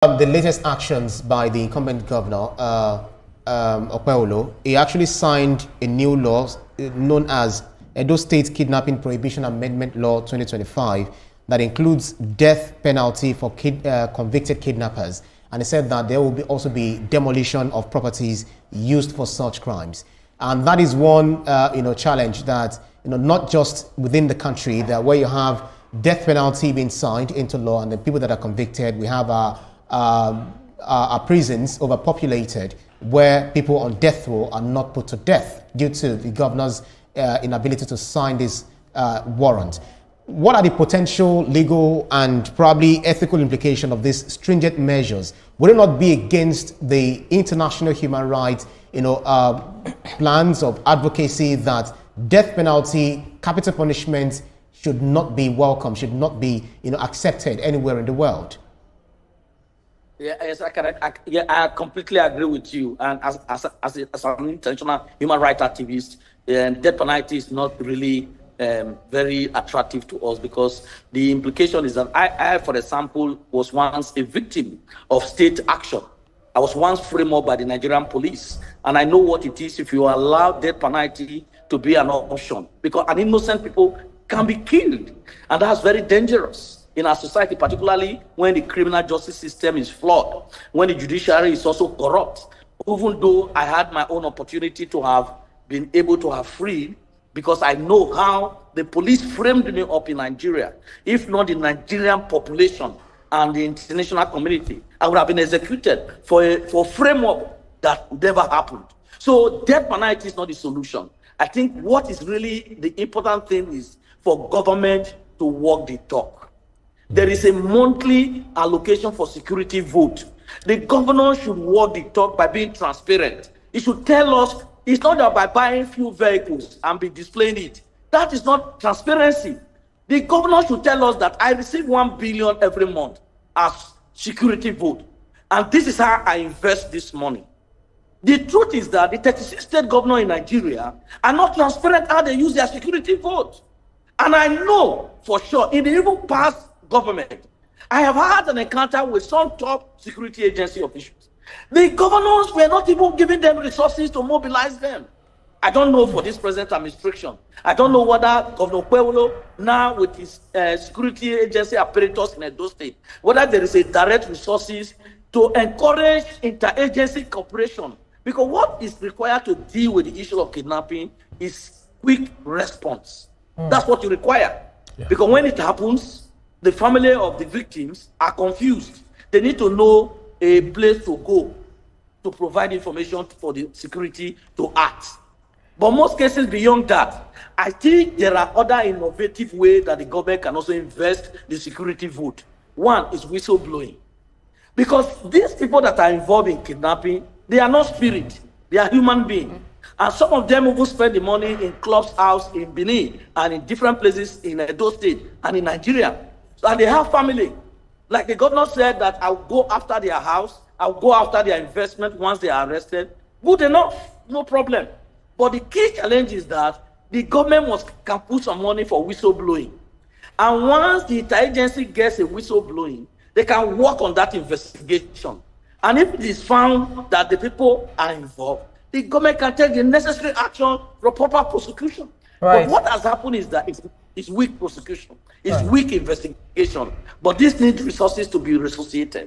The latest actions by the incumbent governor, Ugolor, he actually signed a new law known as Edo State Kidnapping Prohibition Amendment Law 2025 that includes death penalty for convicted kidnappers. And he said that there will also be demolition of properties used for such crimes. And that is one challenge that not just within the country, that where you have death penalty being signed into law and the people that are convicted, we have our prisons overpopulated, where people on death row are not put to death due to the governor's inability to sign this warrant. What are the potential legal and probably ethical implications of these stringent measures? Would it not be against the international human rights plans of advocacy that death penalty, capital punishment should not be welcome, should not be accepted anywhere in the world? Yes, I completely agree with you. And as an international human rights activist, death penalty is not really very attractive to us, because the implication is that I, for example, was once a victim of state action. I was once framed up by the Nigerian police, and I know what it is if you allow death penalty to be an option, because an innocent people can be killed, and that's very dangerous in our society, particularly when the criminal justice system is flawed, when the judiciary is also corrupt. Even though I had my own opportunity to have been able to have freed, because I know how the police framed me up in Nigeria. If not the Nigerian population and the international community, I would have been executed for frame up that never happened. So death penalty is not the solution. I think what is really the important thing is for government to walk the talk. There is a monthly allocation for security vote. The governor should walk the talk by being transparent. He should tell us, it's not that by buying few vehicles and be displaying it. That is not transparency. The governor should tell us that I receive 1 billion every month as security vote, and this is how I invest this money. The truth is that the 36 state governors in Nigeria are not transparent how they use their security vote. And I know for sure, in the even past government, I have had an encounter with some top security agency officials. The governors were not even giving them resources to mobilize them. I don't know for this present administration. I don't know whether Governor Ugolor, now with his security agency apparatus in Edo State, whether there is a direct resources to encourage interagency cooperation. Because what is required to deal with the issue of kidnapping is quick response. That's what you require. Yeah. Because when it happens, the family of the victims are confused. They need to know a place to go to provide information for the security to act. But most cases beyond that, I think there are other innovative ways that the government can also invest the security vote. One is whistleblowing. Because these people that are involved in kidnapping, they are not spirit, they are human beings. And some of them will spend the money in clubs house in Benin and in different places in Edo State and in Nigeria. And they have family. Like the governor said that I'll go after their house, I'll go after their investment once they are arrested. Good enough, no problem. But the key challenge is that the government can put some money for whistleblowing. And once the interagency gets a whistleblowing, they can work on that investigation. And if it is found that the people are involved, the government can take the necessary action for proper prosecution. Right. But what has happened is that it's weak prosecution, it's weak investigation. But this needs resources to be resuscitated.